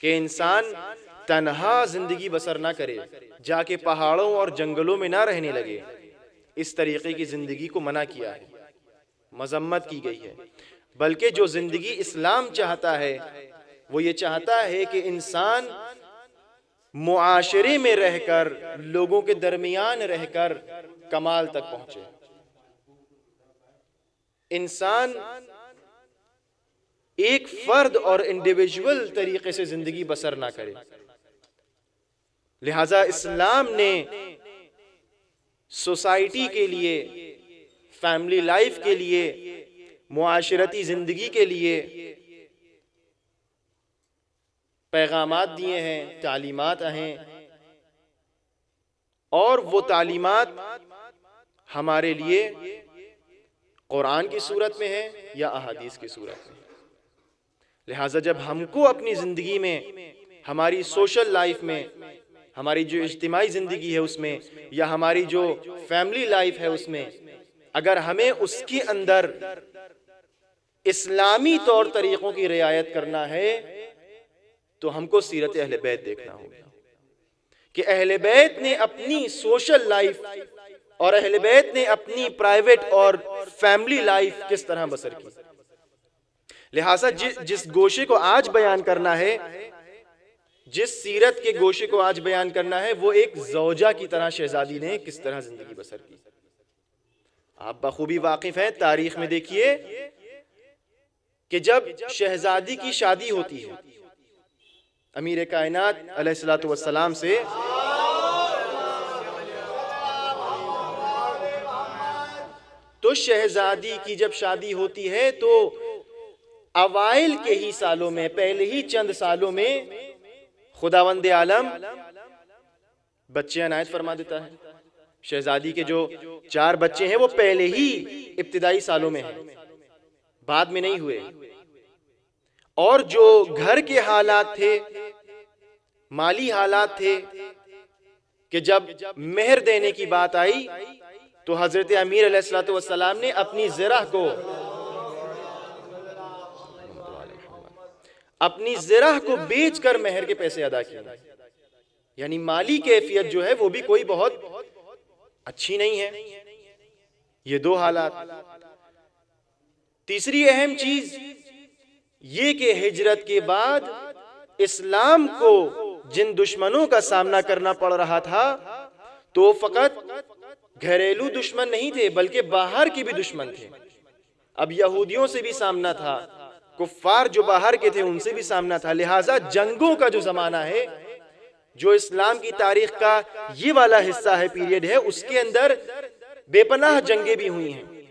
कि इंसान तन्हा जिंदगी बसर ना करे, जाके पहाड़ों और जंगलों में ना रहने लगे। इस तरीके की जिंदगी को मना किया है, मजम्मत की गई है। बल्कि जो जिंदगी इस्लाम चाहता है वो ये चाहता है कि इंसान मुआशरे में रहकर, लोगों के दरमियान रहकर कमाल तक पहुंचे। इंसान एक फर्द और इंडिविजुअल तरीके से जिंदगी बसर ना करे। लिहाजा इस्लाम ने सोसाइटी के लिए, फैमिली लाइफ के लिए, मुआशरती जिंदगी के लिए पैगामात दिए हैं, तालीमात हैं, और वो तालीमात हमारे लिए कुरान की सूरत में है या अहादीस की सूरत में। लिहाजा जब हमको अपनी ज़िंदगी में, हमारी सोशल लाइफ में, हमारी जो इज्तिमाई ज़िंदगी है उसमें, या हमारी जो फैमिली लाइफ है उसमें, अगर हमें उसके अंदर इस्लामी तौर तरीक़ों की रियायत करना है तो हमको सीरत अहले बैत देखना होगा कि अहले बैत ने अपनी सोशल लाइफ और अहले बैत ने अपनी प्राइवेट और फैमिली लाइफ किस तरह बसर की। लिहाजा जिस गोशे को आज बयान करना है, जिस सीरत के गोशे को आज बयान करना है, वो एक ज़ौजा की तरह शहजादी ने किस तरह जिंदगी बसर की। आप बखूबी वाकिफ हैं, तारीख में देखिए कि जब शहजादी की शादी होती है अमीर कायनात अलैहिस्सलातु वस्सलाम से, तो शहजादी की जब शादी होती है तो अवाइल के ही सालों में, पहले ही चंद सालों में खुदावंद आलम बच्चे अनायत फरमा देता है। शहजादी के जो 4 बच्चे हैं वो पहले ही इब्तिदाई सालों में हैं, बाद में नहीं हुए। और जो घर के हालात थे, माली हालात थे, कि जब मेहर देने की बात आई तो हजरत अमीर अलैहिस्सलातु वस्सलाम ने अपनी ज़िरह को बेचकर मेहर के पैसे अदा किए। यानी माली कैफियत जो है वो भी कोई बहुत अच्छी नहीं है। ये 2 हालात। तीसरी अहम चीज ये कि हिजरत के बाद इस्लाम को जिन दुश्मनों का सामना करना पड़ रहा था तो फकत घरेलू दुश्मन नहीं थे बल्कि बाहर के भी दुश्मन थे। अब यहूदियों से भी सामना था, कुफ्फार जो बाहर के थे उनसे भी सामना था। लिहाजा जंगों का जो जमाना है, जो इस्लाम की तारीख का ये वाला हिस्सा है, पीरियड है, उसके अंदर बेपनाह जंगें भी हुई हैं।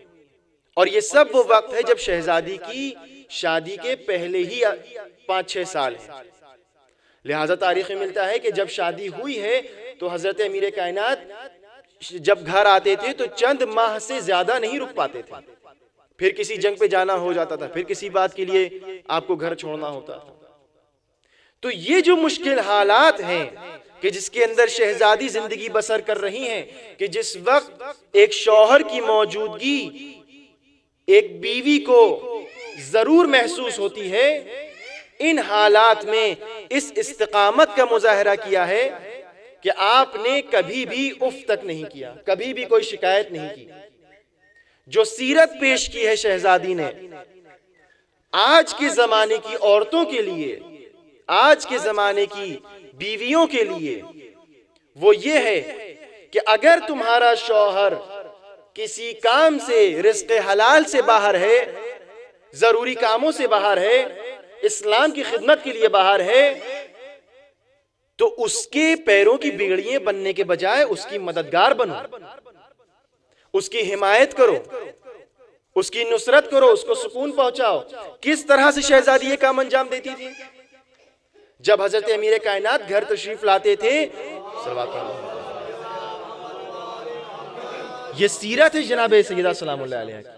और ये सब वो वक्त है जब शहजादी की शादी के पहले ही 5-6 साल है। लिहाजा तारीख में मिलता है कि जब शादी हुई है तो हजरत अमीर कायनात जब घर आते थे तो चंद माह से ज्यादा नहीं रुक पाते थे। फिर किसी जंग पे जाना हो जाता था, फिर किसी बात के लिए आपको घर छोड़ना होता था। तो ये जो मुश्किल हालात हैं कि जिसके अंदर शहजादी जिंदगी बसर कर रही हैं, कि जिस वक्त एक शौहर की मौजूदगी एक बीवी को जरूर महसूस होती है, इन हालात में इस इस्तिकामत का मुजाहरा किया है कि आपने कभी भी उफ तक नहीं किया, कभी भी कोई शिकायत नहीं की। जो सीरत पेश की है शहजादी ने आज के जमाने की औरतों के लिए, आज के जमाने की बीवियों के लिए, वो ये है कि अगर तुम्हारा शौहर किसी काम से, रिज़्क़ हलाल से बाहर है, जरूरी कामों से बाहर है, इस्लाम की खिदमत के लिए बाहर है, तो उसके पैरों की बेड़ियां बनने के बजाय उसकी मददगार बनो, उसकी हिमायत करो, उसकी नुसरत करो, उसको सुकून पहुंचाओ। किस तरह से शहजादी ये काम अंजाम देती थी? जब हजरत अमीर कायनात घर तशरीफ लाते थे, ये सीरत है जनाब सैयदा सलामुल्लाह अलैहा की।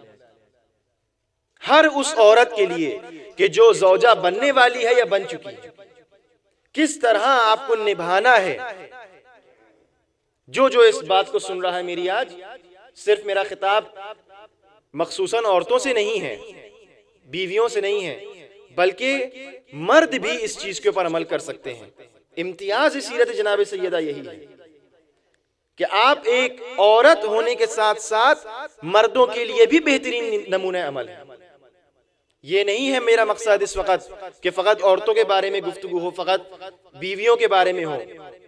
हर उस औरत के लिए कि जो ज़ौजा बनने वाली है या बन चुकी है, किस तरह आपको निभाना है। जो इस बात को सुन रहा है मेरी आज, सिर्फ मेरा खिताब मखसूसन औरतों से नहीं है, बीवियों से नहीं है, बल्कि मर्द भी इस चीज के ऊपर अमल कर सकते हैं। इम्तियाज सीरत जनाब सैयदा यही है कि आप एक औरत होने के साथ साथ मर्दों के लिए भी बेहतरीन नमूने अमल है। ये नहीं है मेरा मकसद इस वक्त कि फ़कत औरतों के बारे में गुफ्तगू हो, फ़कत बीवियों के बारे में हो।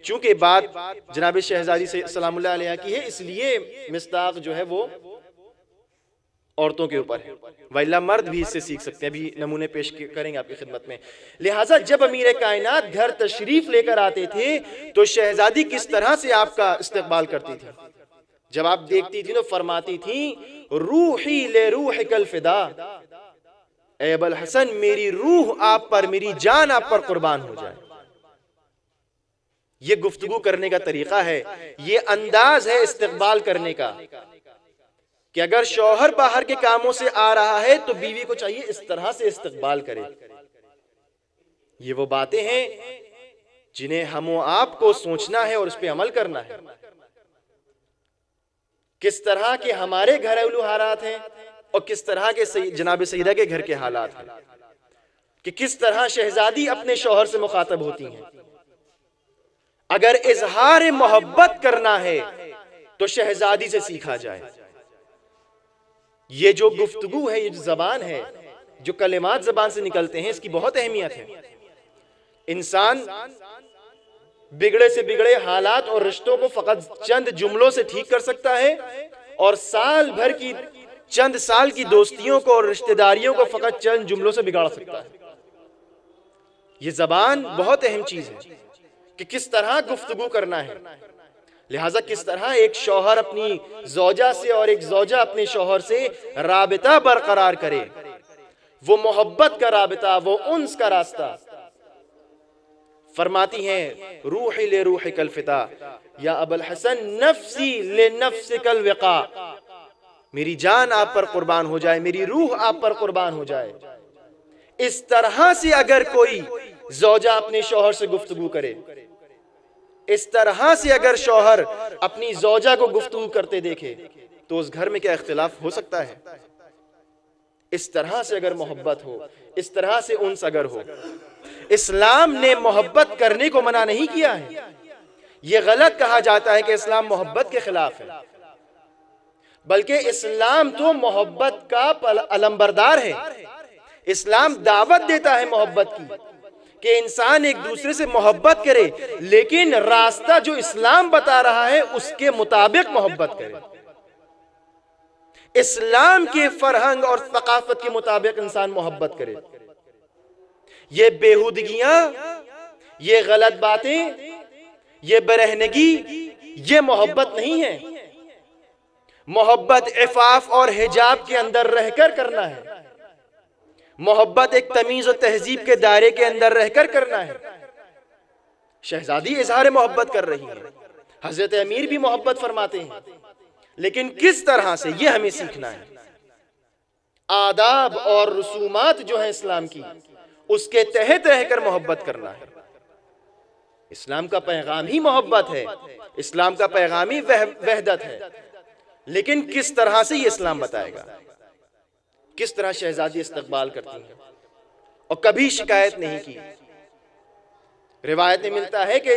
चूंकि बात जनाब शहजादी से सलामुल्लाह अलैहा की है, इसलिए मिस्दाक जो है वो औरतों के ऊपर है, वल्ला मर्द भी इससे सीख सकते हैं। अभी नमूने पेश करेंगे आपकी खिदमत में। लिहाजा जब अमीर कायनात घर तशरीफ लेकर आते थे तो शहजादी किस तरह से आपका इस्तकबाल करती थी। जब आप देखती थी तो फरमाती थी, रूही ले रूह कल फिदा, ए अबुल हसन मेरी रूह आप पर, मेरी जान आप पर कुर्बान हो जाए। ये गुफ्तगू करने का तरीका है, ये अंदाज है इस्तकबाल करने का कि अगर शौहर बाहर के कामों से आ रहा है तो बीवी को चाहिए इस तरह से इस्तकबाल करे। ये वो बातें हैं जिन्हें हम आपको सोचना है और उस पर अमल करना है। किस तरह के हमारे घरेलू हालात हैं और किस तरह के जनाब सईदा के घर के हालात हैं, कि किस तरह शहजादी अपने शौहर से मुखातब होती हैं। अगर इजहार मोहब्बत करना है तो शहजादी से सीखा जाए। ये जो गुफ्तगू है, ये जो जबान है, जो कलिमात जबान से निकलते हैं, इसकी बहुत अहमियत है। इंसान बिगड़े से बिगड़े हालात और रिश्तों को फकत चंद जुमलों से ठीक कर सकता है और साल भर की चंद साल की दोस्तियों को और रिश्तेदारियों को फकत चंद जुमलों से बिगाड़ सकता है। ये जबान बहुत अहम चीज है कि किस तरह गुफ्तगू करना है। लिहाजा किस तरह एक शौहर अपनी ज़ौजा से और एक ज़ौजा अपने शौहर से राबिता बरकरार करे, वो मोहब्बत का राबिता, वो उन्स का रास्ता। फरमाती हैं, रूह ले रूह कल फिता या अबुल हसन नफ्सी ले नफ्स कल विका, मेरी जान आप पर कुर्बान हो जाए, मेरी रूह आप पर कुर्बान हो जाए। इस तरह से अगर कोई ज़ौजा अपने शौहर से गुफ्तगू करे, इस तरह से अगर शौहर अपनी ज़ौजा को गुफ्तगू करते देखे तो उस घर में क्या इख्तिलाफ हो सकता है। इस तरह से अगर मोहब्बत हो, इस तरह से उन्स अगर हो। इस्लाम ने मोहब्बत करने को मना नहीं किया है। यह गलत कहा जाता है कि इस्लाम मोहब्बत के खिलाफ है, बल्कि इस्लाम तो मोहब्बत का अलंबरदार है। इस्लाम दावत देता है मोहब्बत की कि इंसान एक दूसरे से मोहब्बत करे, लेकिन रास्ता जो इस्लाम बता रहा है उसके मुताबिक मोहब्बत करे। इस्लाम के फरहंग और सकाफत के मुताबिक इंसान मोहब्बत करे। ये बेहुदगियां, ये गलत बातें, ये बरहनगी, ये मोहब्बत नहीं है। मोहब्बत इफाफ और हिजाब के अंदर रहकर करना है। मोहब्बत एक तमीज और तहजीब के दायरे के अंदर रहकर करना है। शहजादी इजहार मोहब्बत कर रही है, हजरत अमीर भी मोहब्बत फरमाते हैं, लेकिन किस तरह से, ये हमें सीखना है। आदाब और रसूमात जो है इस्लाम की, उसके तहत रहकर मोहब्बत करना है। इस्लाम का पैगाम ही मोहब्बत है, इस्लाम का पैगाम ही वहदत है, लेकिन किस तरह से ये इस्लाम बताएगा। किस तरह शहजादी इस्तकबाल करती है और कभी शिकायत नहीं की। रिवायत में मिलता है कि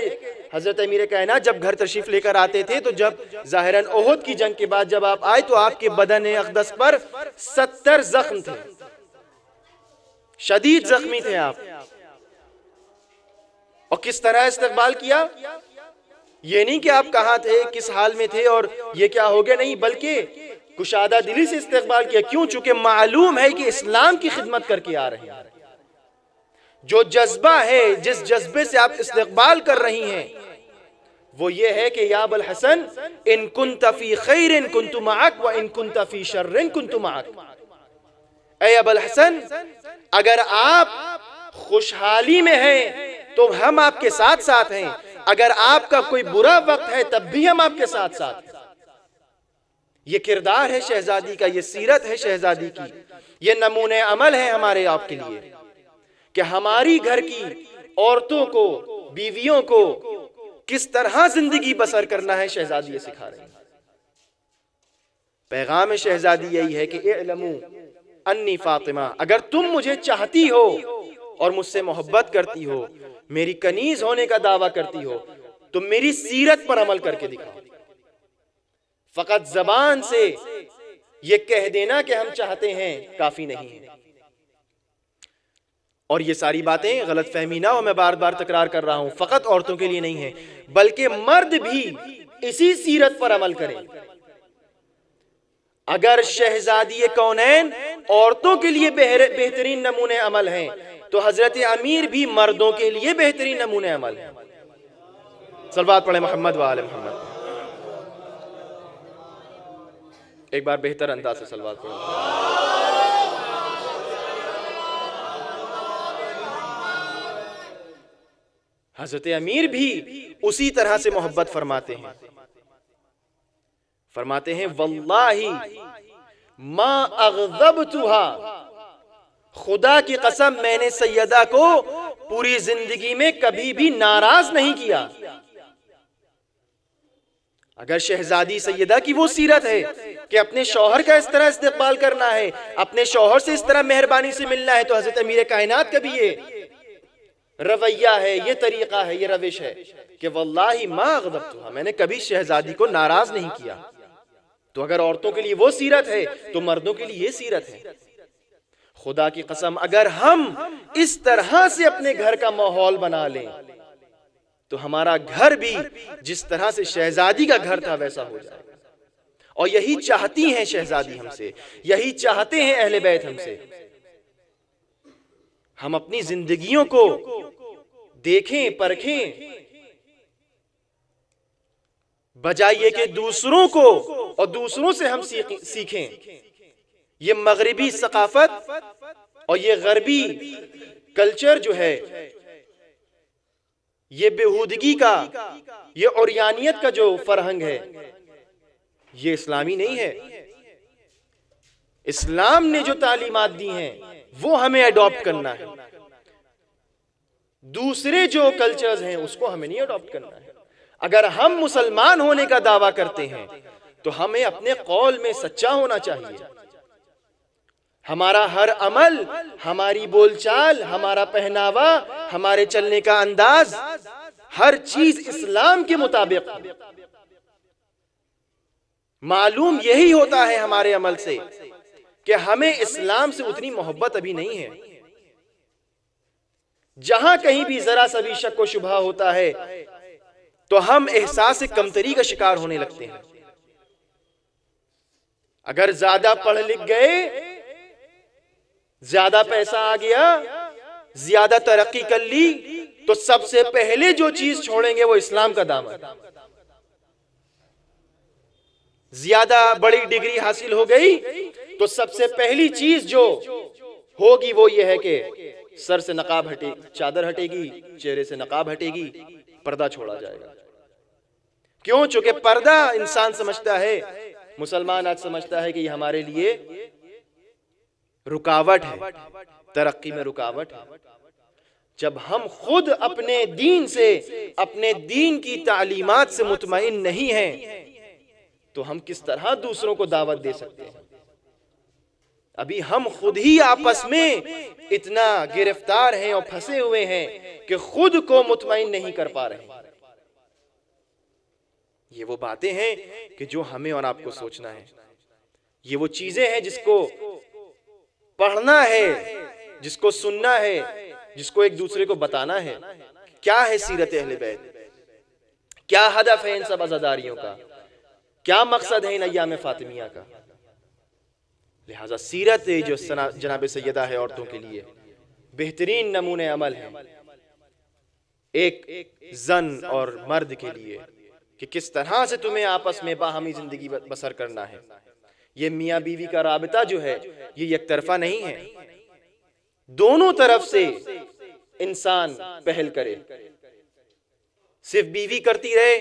हजरत अमीर कायनात जब घर तशरीफ लेकर आते थे तो जब ज़ाहिरन ओहद की जंग के बाद जब आप आए तो आपके बदन अक़दस पर 70 जख्म थे, शदीद जख्मी थे आप। और किस तरह इस्तकबाल किया, ये नहीं कि आप कहाँ थे, किस हाल में थे और ये क्या हो गया, नहीं, बल्कि कुशादा दिली से इस्तकबाल किया। क्यों? चूंकि मालूम है कि इस्लाम की खिदमत करके आ रहे हैं। जो जज्बा है, जिस जज्बे से आप इस्तकबाल कर रही हैं, वो ये है कि या अबुल हसन इन कुंत फी खैरिन कुंतु मअक व इन कुंत फी शर्रिन कुंतु मअक। ऐ अबुल हसन, अगर आप खुशहाली में हैं तो हम आपके साथ साथ हैं, अगर आपका कोई बुरा वक्त है तब भी हम आपके साथ साथ हैं। ये किरदार है शहजादी का, ये सीरत है शहजादी की, ये नमूने अमल है हमारे आपके लिए कि हमारी घर की औरतों को, बीवियों को किस तरह जिंदगी बसर करना है, शहजादी ये सिखा रही है। पैगाम शहजादी यही है कि इल्मू अन्नी फातिमा, अगर तुम मुझे चाहती हो और मुझसे मोहब्बत करती हो, मेरी कनीज होने का दावा करती हो, तो मेरी सीरत पर अमल करके दिखाओ। फकत जबान से ये कह देना कि हम चाहते हैं काफी नहीं है। और ये सारी बातें गलत फहमी ना हो, मैं बार बार तकरार कर रहा हूं, फकत औरतों के लिए नहीं है, बल्कि मर्द भी इसी सीरत पर अमल करें। अगर शहजादी कौनैन औरतों के लिए बेहतरीन नमूने अमल हैं, तो हजरत अमीर भी मर्दों के लिए बेहतरीन नमूने अमल हैं। सलवात पढ़े मोहम्मद वाले मोहम्मद। एक बार बेहतर अंदाज से सलवात पढ़े। हजरत अमीर भी उसी तरह से मोहब्बत फरमाते हैं वल्लाही मा अग़ज़बतुहा, खुदा की कसम मैंने सैयदा को पूरी जिंदगी में कभी भी नाराज नहीं किया। अगर शहजादी सैयदा की वो सीरत है कि अपने शौहर का इस तरह इस्तेक़बाल करना है, अपने शौहर से इस तरह मेहरबानी से मिलना है, तो हजरत अमीर कायनात का भी ये रवैया है, ये तरीका है, ये रविश है कि वल्लाही मा अग़ज़बतुहा, मैंने कभी शहजादी को नाराज नहीं किया। तो अगर औरतों के लिए वो सीरत है तो मर्दों के लिए ये सीरत है। खुदा की कसम अगर हम इस तरह से अपने घर का माहौल बना लें तो हमारा घर भी जिस तरह से शहजादी का घर था वैसा हो जाएगा। और यही चाहती हैं शहजादी हमसे, यही चाहते हैं अहले बैत हमसे। हम अपनी जिंदगियों को देखें, परखें, बजाय ये कि दूसरों को और दूसरों से हम सीखें। ये मगरिबी सकाफत और ये गरबी कल्चर जो है, ये बेहूदगी का, ये औरियानियत का जो फरहंग है, ये इस्लामी नहीं है। इस्लाम ने जो तालीमात दी हैं वो हमें अडॉप्ट करना है। दूसरे जो कल्चर्स हैं उसको हमें नहीं अडॉप्ट करना है। अगर हम मुसलमान होने का दावा करते हैं तो हमें अपने कौल में सच्चा होना चाहिए। हमारा हर अमल, हमारी बोलचाल, हमारा पहनावा, हमारे चलने का अंदाज, हर चीज इस्लाम के मुताबिक। मालूम यही होता है हमारे अमल से कि हमें इस्लाम से उतनी मोहब्बत अभी नहीं है। जहां कहीं भी जरा सा भी शक व शुबहा होता है तो हम एहसास कमतरी का शिकार होने लगते हैं। अगर ज्यादा पढ़ लिख गए, ज्यादा पैसा आ गया, ज्यादा तरक्की कर ली, तो सबसे पहले जो चीज छोड़ेंगे वो इस्लाम का दामन। ज्यादा बड़ी डिग्री हासिल हो गई तो सबसे पहली चीज जो होगी वो ये है कि सर से नकाब हटेगी, चादर हटेगी, चेहरे से नकाब हटेगी, पर्दा छोड़ा जाएगा। क्यों? चूंकि पर्दा इंसान समझता है, मुसलमान आज समझता है कि ये हमारे लिए रुकावट है, तरक्की में रुकावट है। जब हम खुद अपने दीन से, अपने दीन की तालीमात से मुतमईन नहीं हैं तो हम किस तरह दूसरों को दावत दे सकते हैं? अभी हम खुद ही आपस में इतना गिरफ्तार हैं और फंसे हुए हैं कि खुद को मुतमईन नहीं कर पा रहे। ये वो बातें हैं कि जो हमें और आपको सोचना है। ये वो चीजें हैं जिसको पढ़ना है, जिसको सुनना है, जिसको एक दूसरे को बताना है। क्या है सीरत अहले बैत, क्या हदफ है इन सब अज़ादारियों का, क्या मकसद है इन अय्याम फातिमिया का। लिहाजा सीरत जो जनाब सैयदा है औरतों के लिए बेहतरीन नमूने अमल है एक जन और मर्द के लिए कि किस तरह से तुम्हें आपस में बाहमी जिंदगी बसर करना है। ये मियाँ बीवी का राबिता जो है ये एक तरफा नहीं है, दोनों तरफ से इंसान पहल करे। सिर्फ बीवी करती रहे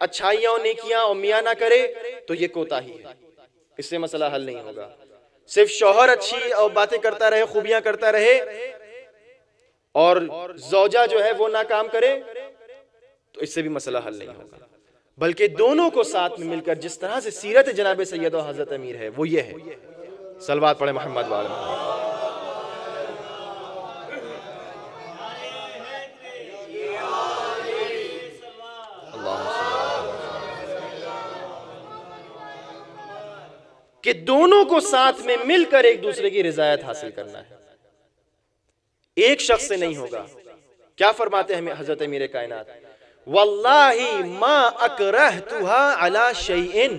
अच्छाइयां और नेकियां और मियाँ ना करे तो ये कोताही है, इससे मसला हल नहीं होगा। सिर्फ शौहर अच्छी और बातें करता रहे, खूबियां करता रहे और ज़ौजा जो है वो ना काम करे तो इससे भी मसला हल नहीं होगा। बल्कि दोनों को साथ में मिलकर जिस तरह से सीरत जनाब सैयद और हजरत अमीर है वो ये है। सलवात पढ़े मोहम्मद वाले। कि दोनों को साथ में मिलकर एक दूसरे की रिजायत हासिल करना है, एक शख्स से नहीं होगा। क्या फरमाते हैं हजरत अमीर कायनात, वल्लाही मा अकरहतुहा अला शैइन,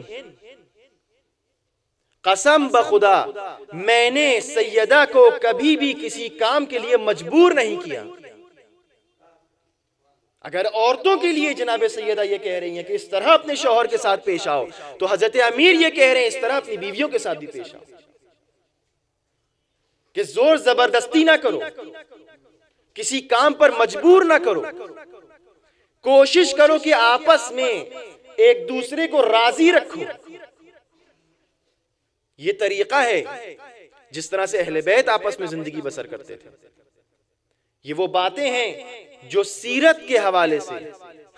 कसम बखुदा मैंने सैयदा को कभी भी किसी काम के लिए मजबूर नहीं किया। अगर औरतों के लिए जनाब सैयदा ये कह रही हैं कि इस तरह अपने शौहर के साथ पेश आओ, तो हजरत अमीर ये कह रहे हैं इस तरह अपनी बीवियों के साथ भी पेश आओ, कि जोर जबरदस्ती ना करो, किसी काम पर मजबूर ना करो, कोशिश करो कि आपस में एक दूसरे को राजी रखो। ये तरीका है जिस तरह से अहले बैत आपस में जिंदगी बसर करते थे। ये वो बातें हैं जो सीरत के हवाले से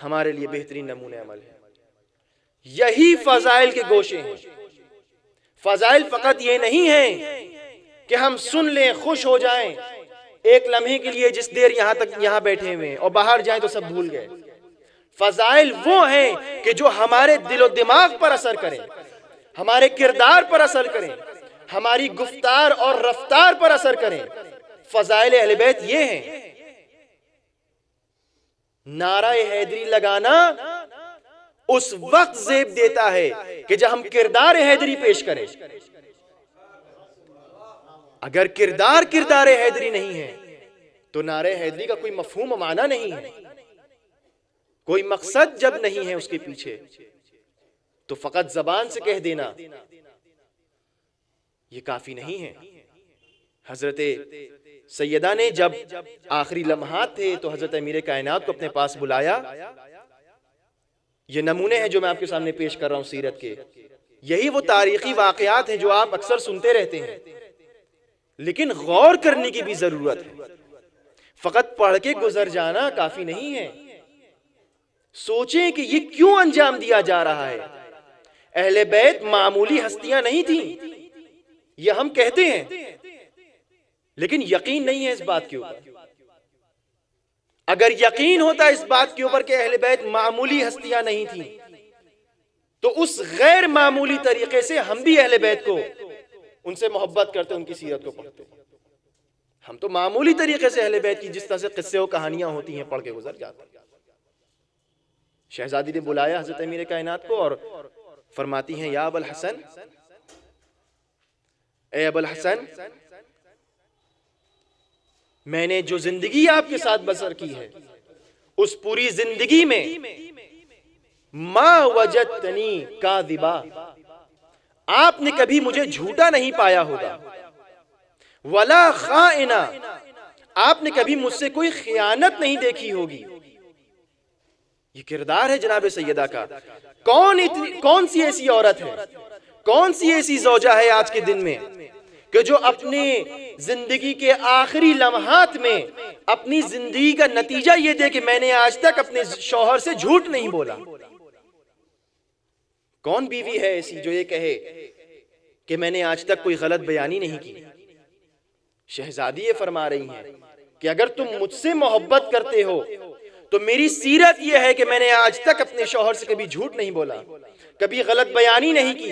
हमारे लिए बेहतरीन नमूने अमल है। यही फजाइल के गोशे हैं। फजाइल फकत ये नहीं है कि हम सुन लें, खुश हो जाएं एक लम्हे के लिए, जिस देर यहां बैठे हुए और बाहर जाएं तो सब भूल गए। फजाइल वो हैं कि जो हमारे दिलो दिमाग पर असर करें, हमारे किरदार पर असर करें, हमारी गुफ्तार और रफ्तार पर असर करें। फजाइल अहले बैत ये हैं। नाराए हैदरी लगाना उस वक्त ज़ेब देता है कि जब हम किरदार हैदरी पेश करें। अगर किरदार हैदरी नहीं है तो नारे हैदरी का कोई मफहूम माना नहीं है, कोई मकसद जब नहीं है उसके पीछे, तो फकत जबान से कह देना ये काफी नहीं है। हजरत सैयदा ने जब आखिरी लम्हात थे तो हजरत अमीर कायनात को अपने पास बुलाया। ये नमूने हैं जो मैं आपके सामने पेश कर रहा हूं सीरत के। यही वो तारीखी वाकयात हैं जो आप अक्सर सुनते रहते हैं, लेकिन गौर करने की भी जरूरत है। फकत पढ़ के गुजर जाना काफी नहीं है। सोचें कि ये क्यों अंजाम दिया जा रहा है। अहले बैत मामूली हस्तियां नहीं थी, ये हम कहते हैं, लेकिन यकीन नहीं है इस बात के ऊपर। अगर यकीन होता इस बात के ऊपर कि अहले बैत मामूली हस्तियां नहीं थी, तो उस गैर मामूली तरीके से हम भी अहले बैत को, उनसे मोहब्बत करते, उनकी सीरत को पढ़ते। हम तो मामूली तरीके से अहले बैत की जिस तरह से किस्से और कहानियां होती हैं पढ़ के गुजर जाते। शहजादी ने बुलाया हजरत अमीर कायनात को और फरमाती हैं, या अबुल हसन, ए अबुल हसन, मैंने जो जिंदगी आपके साथ बसर की है उस पूरी जिंदगी में मा वजदतनी काज़िबा, आपने कभी मुझे झूठा नहीं पाया होगा, वला खाइना, आपने कभी मुझसे कोई खियानत नहीं देखी होगी। ये किरदार है जनाब सैयदा का। कौन सी ऐसी औरत है, कौन सी ऐसी ज़ौजा है आज के दिन में कि जो अपने जिंदगी के आखिरी लम्हात में अपनी जिंदगी का नतीजा ये दे कि मैंने आज तक अपने शौहर से झूठ नहीं बोला। कौन बीवी है ऐसी जो ये कहे कि मैंने आज तक कोई गलत बयानी नहीं की। शहजादी ये फरमा रही हैं कि अगर तुम मुझसे मोहब्बत करते हो तो मेरी सीरत यह है कि मैंने आज तक अपने शौहर से कभी झूठ नहीं बोला, कभी गलत बयानी नहीं की,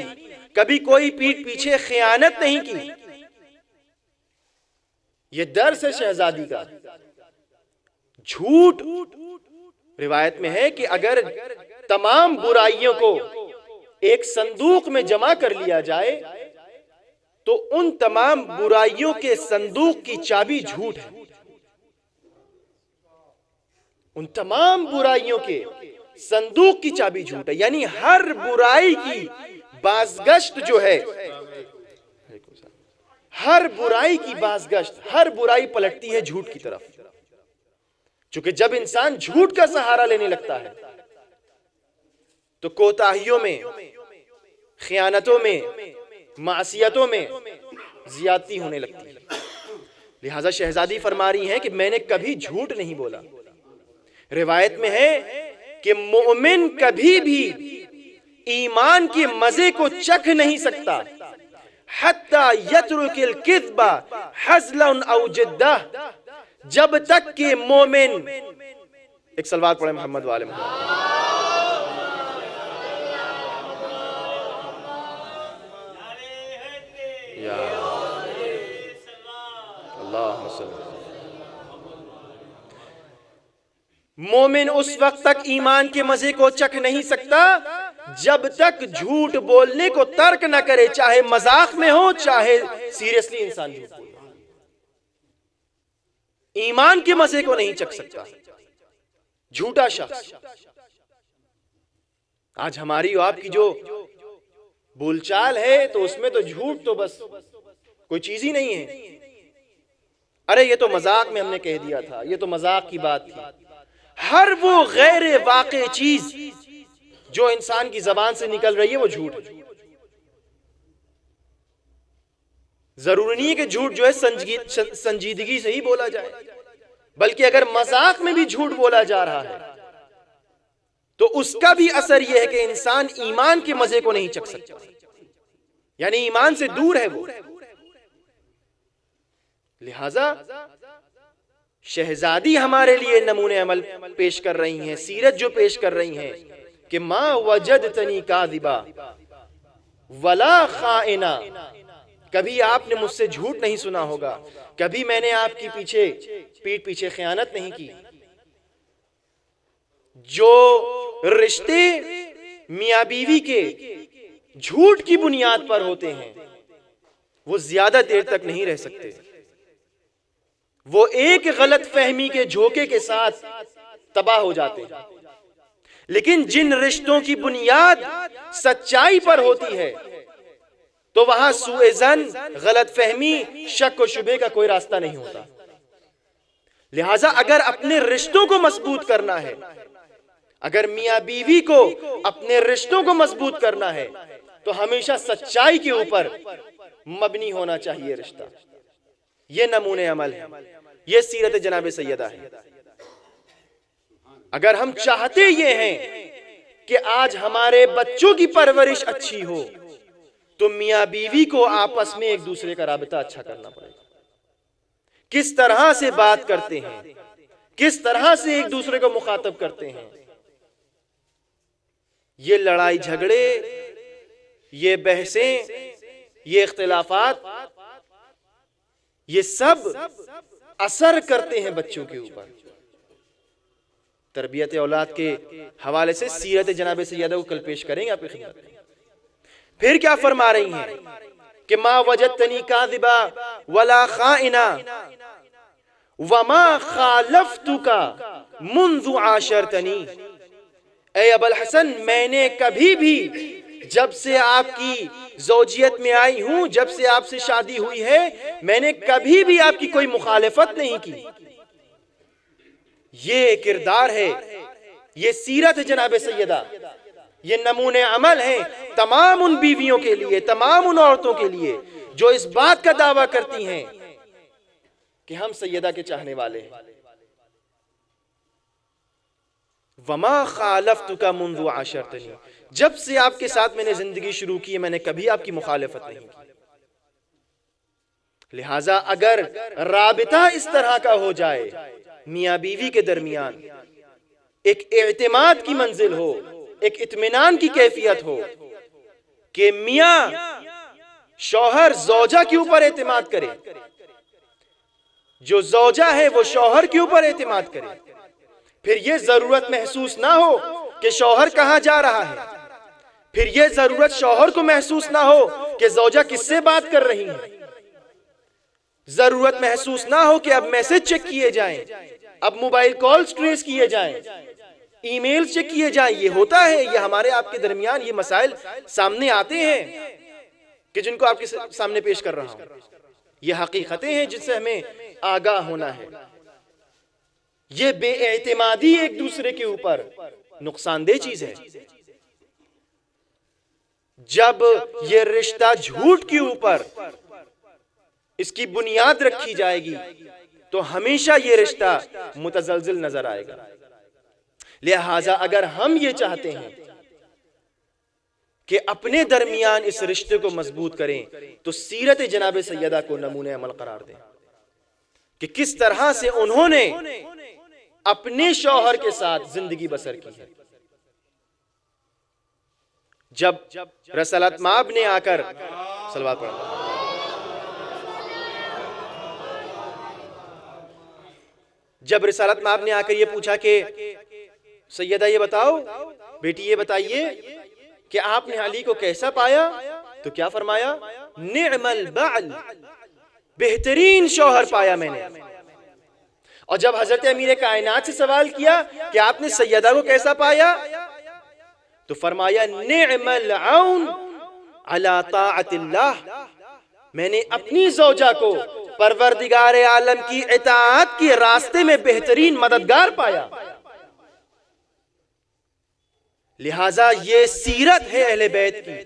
कभी कोई पीठ पीछे खयानत नहीं की। ये दर्स है शहजादी का। झूठ, रिवायत में है कि अगर तमाम बुराइयों को एक संदूक में जमा कर लिया जाए तो उन तमाम बुराइयों के संदूक की चाबी झूठ है। उन तमाम बुराइयों के संदूक की चाबी झूठ है। यानी हर बुराई की बाज़गश्त जो है, हर बुराई की बाज़गश्त, हर बुराई पलटती है झूठ की तरफ। क्योंकि जब इंसान झूठ का सहारा लेने लगता है तो कोताहियों में, खयानतों में, मासियतों में ज्यादती होने लगती है। लिहाजा शहजादी फरमा रही हैं कि मैंने कभी झूठ नहीं बोला। रिवायत में है कि मोमिन कभी भी ईमान के मजे को चख नहीं सकता हत्ता यत्रुकिल किज़्बा हज़लन औ जिद्दा, जब तक कि मोमिन, एक सलवात पढ़े मोहम्मद वाले मोहम्मद। मोमिन उस वक्त तक ईमान के मजे को चख नहीं सकता जब तक झूठ बोलने को तर्क न करे, चाहे मजाक में हो चाहे सीरियसली इंसान झूठ बोले। ईमान के मजे को नहीं चख सकता झूठा शख्स। आज हमारी और आपकी जो बोलचाल है तो उसमें तो झूठ तो बस कोई चीज ही नहीं है। अरे ये तो मजाक में हमने कह दिया था, ये तो मजाक की बात थी। हर वो गैर वाक़ई चीज जो इंसान की जबान से निकल रही है वो झूठ है। जरूरी नहीं है कि झूठ जो है संजीदगी से ही बोला जाए, बल्कि अगर मजाक में भी झूठ बोला जा रहा है तो उसका भी असर यह है कि इंसान ईमान के मजे को नहीं चख सकता, यानी ईमान से दूर है वो। लिहाजा शहजादी हमारे लिए नमूने अमल पेश कर रही हैं, सीरत जो पेश कर रही हैं कि मां वजदतनी काज़िबा वला खाइना, कभी आपने मुझसे झूठ नहीं सुना होगा, कभी मैंने आपकी पीठ पीछे खयानत नहीं की। जो रिश्ते मियां बीवी के झूठ की बुनियाद पर होते हैं वो ज्यादा देर तक नहीं रह सकते, वो एक गलत फहमी के झोंके के साथ तबाह हो जाते हैं। लेकिन जिन रिश्तों की बुनियाद सच्चाई पर होती है तो वहां सुएज़न, गलत फहमी, शक और शुबे का कोई रास्ता नहीं होता। लिहाजा अगर अपने रिश्तों को मजबूत करना है, अगर मियां बीवी को अपने रिश्तों को मजबूत करना है तो हमेशा सच्चाई के ऊपर मबनी होना चाहिए रिश्ता। ये नमूने अमल है, ये सीरत जनाब सैयदा है। अगर हम चाहते ये हैं कि आज हमारे बच्चों की परवरिश अच्छी हो तो मियां बीवी को आपस में एक दूसरे का राबिता अच्छा करना पड़ेगा। किस तरह से बात करते हैं, किस तरह से एक दूसरे को मुखातब करते हैं, ये लड़ाई झगड़े, ये बहसें, ये इख्तिलाफात, ये सब असर करते हैं बच्चों के ऊपर। तरबियत औलाद के हवाले से सीरत जनाब सैयदा को कल पेश करेंगे आपकी खिदमत में। फिर क्या फरमा रही हैं कि मां वजदतनी काज़िबा वला खाइना वमा खालफ्तुका मुंज़ु आशरतनी। ए अबुल हसन, मैंने कभी भी जब से आपकी ज़ौजियत में आई हूं, जब से आपसे शादी हुई है, मैंने कभी भी आपकी कोई मुखालिफत नहीं की। ये किरदार है, ये सीरत है जनाब सैयदा, ये नमूने अमल है तमाम उन बीवियों के लिए, तमाम उन औरतों के लिए जो इस बात का दावा करती हैं कि हम सैयदा के चाहने वाले हैं। वमा खालफ्तुका मुंज़ु आशरतनी, जब से आपके साथ मैंने जिंदगी शुरू की है मैंने कभी आपकी मुखालिफत नहीं की। लिहाजा अगर राबिता इस तरह का हो जाए मियां बीवी के दरमियान, एक एतमाद की मंजिल हो, एक इत्मीनान की कैफियत हो कि मियां शौहर ज़ौजा के ऊपर एतमाद करे, जो ज़ौजा है वो शौहर के ऊपर एतमाद करे, फिर यह जरूरत महसूस ना हो कि शौहर कहां जा रहा है, फिर यह जरूरत शौहर को महसूस ना हो कि ज़ौजा किससे बात कर रही है, जरूरत महसूस ना हो कि अब मैसेज चेक किए जाएं, अब मोबाइल कॉल्स ट्रेस किए जाएं, ईमेल चेक किए जाएं। ये होता है, ये हमारे आपके दरमियान ये मसाइल सामने आते हैं कि जिनको आपके सामने पेश कर रहा हूं। ये हकीकतें हैं जिनसे हमें आगाह होना है। ये बेएतिमादी एक दूसरे के ऊपर नुकसानदेह चीज है। जब ये रिश्ता झूठ के ऊपर इसकी बुनियाद रखी जाएगी तो हमेशा ये रिश्ता मुतजलजिल नजर आएगा। लिहाजा अगर हम ये चाहते हैं कि अपने दरमियान इस रिश्ते को मजबूत करें तो सीरत जनाब सैयदा को नमूने अमल करार दें कि किस तरह से उन्होंने अपने शौहर के साथ जिंदगी बसर की है। जब रसलत माब ने आकर सलवात पढ़ा, जब रिसालत माब ने आकर ये पूछा कि सैयदा ये बताओ, बेटी ये बताइए कि आपने अली को कैसा पाया, तो क्या फरमाया, निअमल बाल, बेहतरीन शौहर पाया मैंने। और जब हजरत अमीर कायनात से सवाल किया कि आपने सैयदा को कैसा पाया, तो फरमाया निअमल औन अला ताअतिल्लाह, मैंने अपनी ज़ौजा को परवरदिगार आलम की इताअत के रास्ते में बेहतरीन मददगार पाया। लिहाजा ये सीरत है अहले बैत की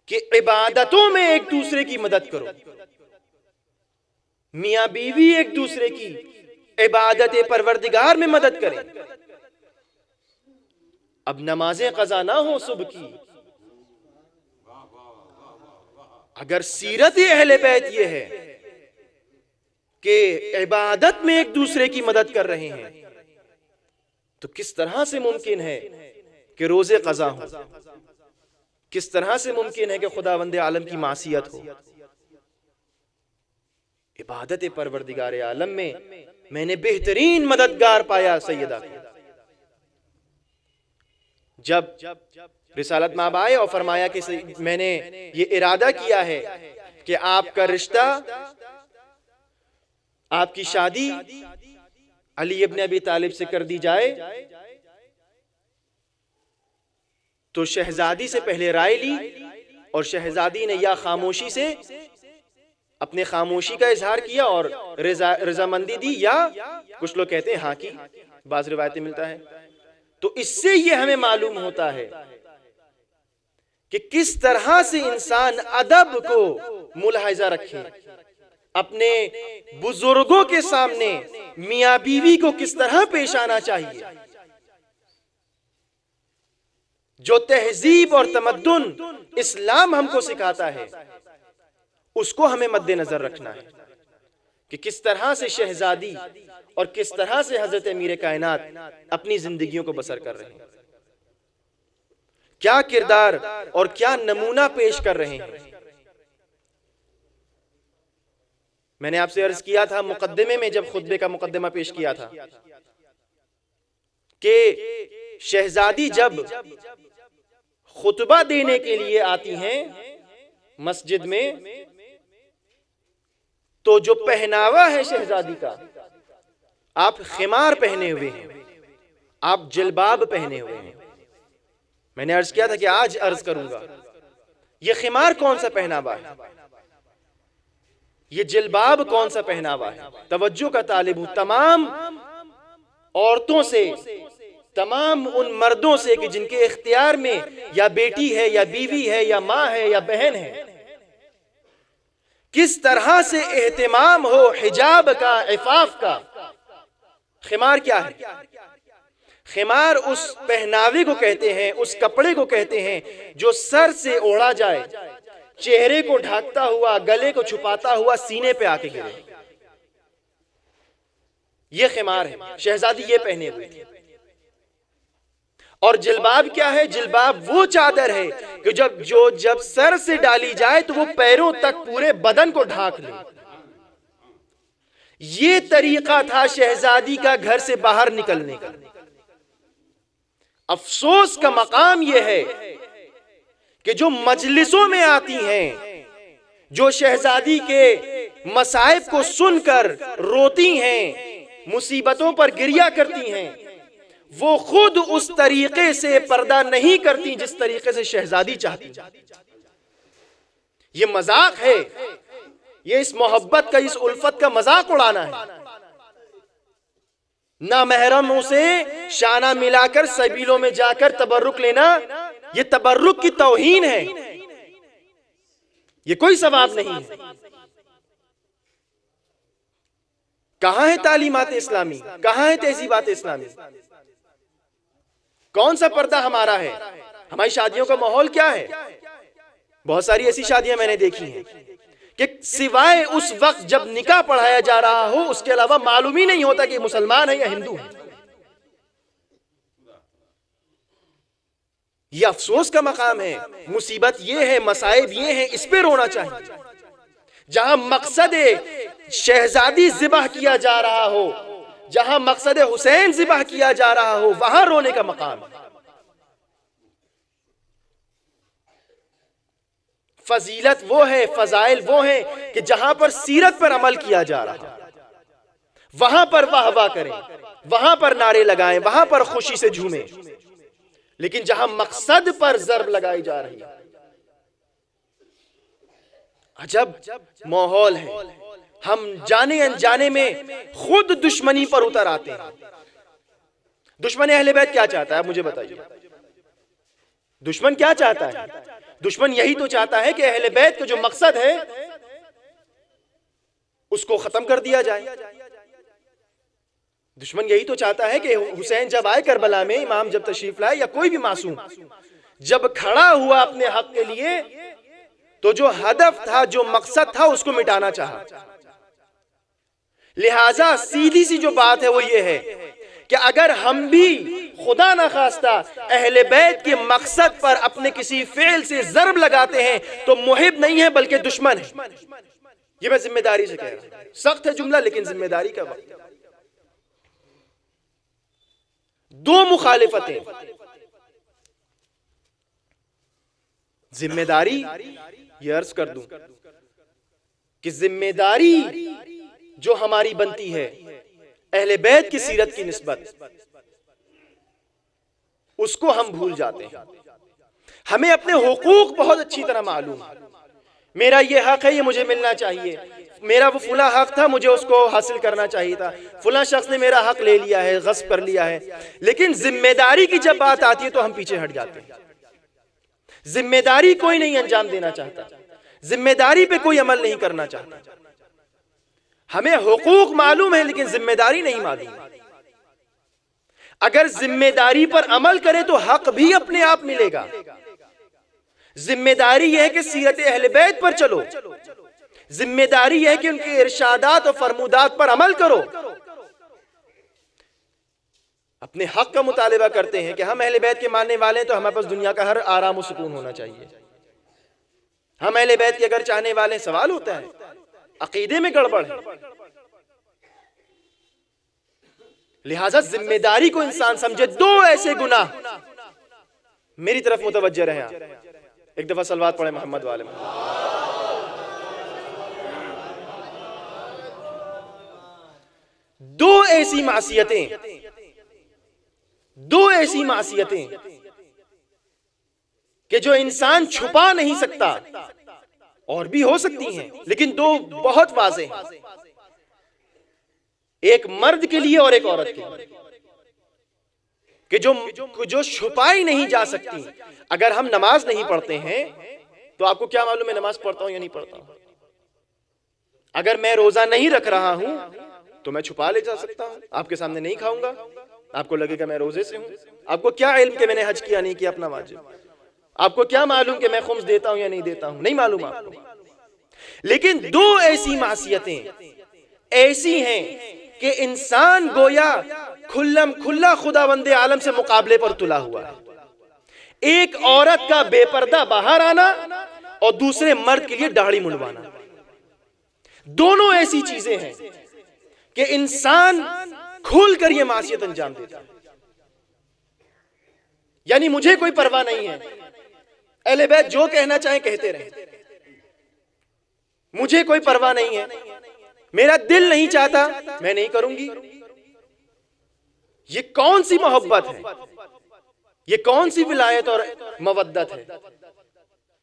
कि इबादतों में एक दूसरे की मदद करो। मियां बीवी एक दूसरे की इबादत परवरदिगार में मदद करें। अब नमाजें क़ज़ा ना हो सुबह की, अगर सीरत अहले बैत ये है कि इबादत में एक दूसरे की मदद कर रहे हैं, तो किस तरह से मुमकिन है कि रोजे क़ज़ा हो, किस तरह से मुमकिन है कि खुदावंद आलम की मासियत हो। इबादत परवरदिगार आलम में मैंने बेहतरीन मददगार पाया सैयदा को। जब रिसालत माब आए और फरमाया कि मैंने ये इरादा किया है कि आपका रिश्ता, आपकी शादी अली इब्न अबी तालिब से कर दी जाए, तो शहजादी से पहले राय ली और शहजादी ने या खामोशी से अपने खामोशी का इजहार किया और रजामंदी दी, या कुछ लोग कहते हैं हाँ की, बाज़ रिवायतें मिलता है। तो इससे ये हमें मालूम होता है कि किस तरह से इंसान अदब को मुलाहिजा रखे, अपने बुजुर्गों के सामने मियां बीवी को किस तरह पेश आना चाहिए। जो तहजीब और तमद्दुन इस्लाम हमको सिखाता है, उसको हमें मद्देनजर रखना है कि किस तरह से शहजादी और किस तरह से हजरत अमीर कायनात अपनी जिंदगियों को बसर कर रहे हैं, क्या किरदार और क्या नमूना पेश कर रहे हैं। मैंने आपसे अर्ज किया था मुकद्दमे में, जब खुतबे का मुकद्दमा पेश किया था, कि शहजादी जब खुतबा देने के लिए आती हैं मस्जिद में, तो जो पहनावा है शहजादी का, आप खिमार पहने हुए हैं, आप जिलबाब पहने हुए हैं। मैंने अर्ज किया था कि आज अर्ज करूंगा, ये खिमार कौन सा पहनावा है, ये जिलबाब कौन सा पहनावा है। तवज्जो का तालिब हूं तमाम औरतों से, तमाम उन मर्दों से कि जिनके इख्तियार में या बेटी है या बीवी है या माँ है या बहन है, किस तरह से एहतिमाम हो हिजाब का, इफाफ का। खिमार क्या है? खिमार उस पहनावे को कहते हैं, उस कपड़े को कहते हैं जो सर से ओढ़ा जाए, चेहरे को ढकता हुआ, गले को छुपाता हुआ सीने पे आके गिरे। ये खिमार है, शहजादी ये पहने हुई थी। और जिलबाब क्या है? जिलबाब वो चादर है कि जब सर से डाली जाए तो वो पैरों तक पूरे बदन को ढाक ले। ये तरीका था शहजादी का घर से बाहर निकलने का। अफसोस का मकाम यह है कि जो मजलिसों में आती हैं, जो शहजादी के मसाइब को सुनकर रोती हैं, मुसीबतों पर गिरिया करती हैं, वो खुद उस तरीके से पर्दा नहीं करती जिस तरीके से शहजादी चाहती। ये मजाक है, ये इस मोहब्बत का, इस उल्फत का मजाक उड़ाना है। ना महरमों से शाना मिलाकर सबीलों में जाकर तबर्रुक लेना, ये तबर्रुक की तौहीन है, ये कोई सवाब नहीं है। कहां है तालीमात इस्लामी, कहां है तहजीबात इस्लामी? कौन सा पर्दा हमारा है? हमारी शादियों का माहौल क्या है? बहुत सारी ऐसी शादियां मैंने देखी हैं कि सिवाय उस वक्त जब निकाह पढ़ाया जा रहा हो, उसके अलावा मालूम ही नहीं होता कि मुसलमान है या हिंदू है। यह अफसोस का मकाम है, मुसीबत यह है, मसाइब ये है, इस पे रोना चाहिए। जहां मकसद शहजादी ज़िबह किया जा रहा हो, जहां मकसद हुसैन ज़िबह किया जा रहा हो, वहां रोने का मकाम है। फजीलत वो है, फजाइल वो है कि जहां पर सीरत पर अमल किया जा रहा है, वहां पर वाह वाह करें, वहां पर नारे लगाएं, वहां पर खुशी से झूमें। लेकिन जहां मकसद पर ज़र्ब लगाई जा रही है, अजब माहौल है। हम जाने अनजाने में खुद दुश्मनी पर उतर आते हैं। दुश्मन अहले बैत क्या चाहता है, मुझे बताइए। दुश्मन क्या चाहता है? दुश्मन यही तो चाहता है कि अहले बैत का जो मकसद है उसको खत्म कर दिया जाए। दुश्मन यही तो चाहता है कि हुसैन जब आए करबला में, इमाम जब तशरीफ लाए, या कोई भी मासूम जब खड़ा हुआ अपने हक के लिए, तो जो हदफ था, जो मकसद था, उसको मिटाना चाहा। लिहाजा सीधी सी जो बात है वो ये है कि अगर हम भी खुदा ना खास्ता अहले बैत के मकसद पर अपने किसी फेल से ज़र्ब लगाते हैं, तो मुहिब नहीं है बल्कि दुश्मन है। ये मैं जिम्मेदारी से कह रहा हूं। सख्त है जुमला, लेकिन जिम्मेदारी का वक्त। दो मुखालिफतें, जिम्मेदारी, ये अर्ज कर दूं कि जिम्मेदारी जो हमारी बनती है अहले बैत की सीरत की निस्बत, उसको हम भूल जाते हैं। हमें अपने हुकूक बहुत अच्छी तरह मालूम है। मेरा ये हक है, ये मुझे मिलना चाहिए, मेरा वो फुला हक था, मुझे उसको हासिल करना चाहिए था, फुला शख्स ने मेरा हक ले लिया है, गस्ब कर लिया है। लेकिन जिम्मेदारी की जब बात आती है तो हम पीछे हट जाते हैं। जिम्मेदारी कोई नहीं अंजाम देना चाहता, जिम्मेदारी पे कोई अमल नहीं करना चाहता। हमें हुकूक मालूम है लेकिन जिम्मेदारी नहीं मालूम। अगर जिम्मेदारी पर अमल करें तो हक भी अपने आप मिलेगा। जिम्मेदारी यह है कि सीरत अहले बैत पर चलो, जिम्मेदारी यह है कि उनके इरशादात और फरमुदात पर अमल करो। अपने हक का मुतालिबा करते हैं कि हम अहले बैत के मानने वाले हैं, तो हमारे पास दुनिया का हर आराम और सुकून होना चाहिए। हम अहले बैत के अगर चाहने वाले, सवाल होता है अकीदे में गड़बड़ है। लिहाजा जिम्मेदारी को इंसान समझे। दो ऐसे गुनाह, मेरी तरफ मुतवज्जह रहे आप। एक दफा सलवात पढ़े मोहम्मद वाले में। दो ऐसी मासियतें कि जो इंसान छुपा नहीं सकता, और भी हो सकती हैं, लेकिन दो बहुत वाज़ेह हैं, एक मर्द के लिए और एक औरत के लिए, कि जो छुपाई नहीं जा सकती। अगर हम नमाज नहीं पढ़ते हैं तो आपको क्या मालूम मैं नमाज पढ़ता हूं या नहीं पढ़ता हूं? अगर मैं रोजा नहीं रख रहा हूं तो मैं छुपा ले जा सकता हूं, आपके सामने नहीं खाऊंगा, आपको लगेगा मैं रोजे से हूं। आपको क्या इल्म कि मैंने हज किया नहीं किया अपना वाजिब? आपको क्या मालूम कि मैं खुम्स देता हूं या नहीं देता हूं? नहीं मालूम आपको। लेकिन दो ऐसी मासियतें ऐसी हैं कि इंसान गोया खुल्लम खुल्ला खुदावंदे आलम से मुकाबले पर तुला हुआ है। एक औरत का बेपर्दा बाहर आना और दूसरे मर्द के लिए दाढ़ी मुंडवाना, दोनों ऐसी चीजें हैं कि इंसान खुल कर यह मासियत अंजाम देता है। यानी मुझे कोई परवाह नहीं है, अहले बैत जो कहना चाहे कहते रहे, मुझे कोई परवाह नहीं है, मेरा दिल नहीं चाहता मैं नहीं करूंगी। ये कौन सी मोहब्बत है, ये कौन सी विलायत और मवद्दत है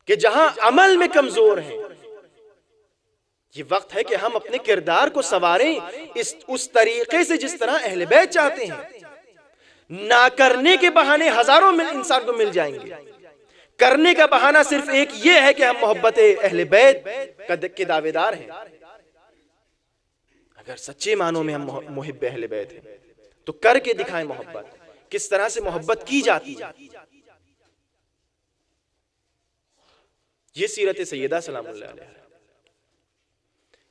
कि जहां अमल में कमजोर हैं। ये वक्त है कि हम अपने किरदार को संवारें उस तरीके से जिस तरह अहले बैत चाहते हैं। ना करने के बहाने हजारों में इंसान को मिल जाएंगे, करने का बहाना सिर्फ एक ये है कि हम मोहब्बत अहले बैत के दावेदार हैं। अगर सच्चे मानों में हम मुहिब अहले बैत हैं तो करके दिखाएं मोहब्बत, किस तरह से मोहब्बत की जाती है। ये सीरत सैयदा सलामुल्लाह अलैहा।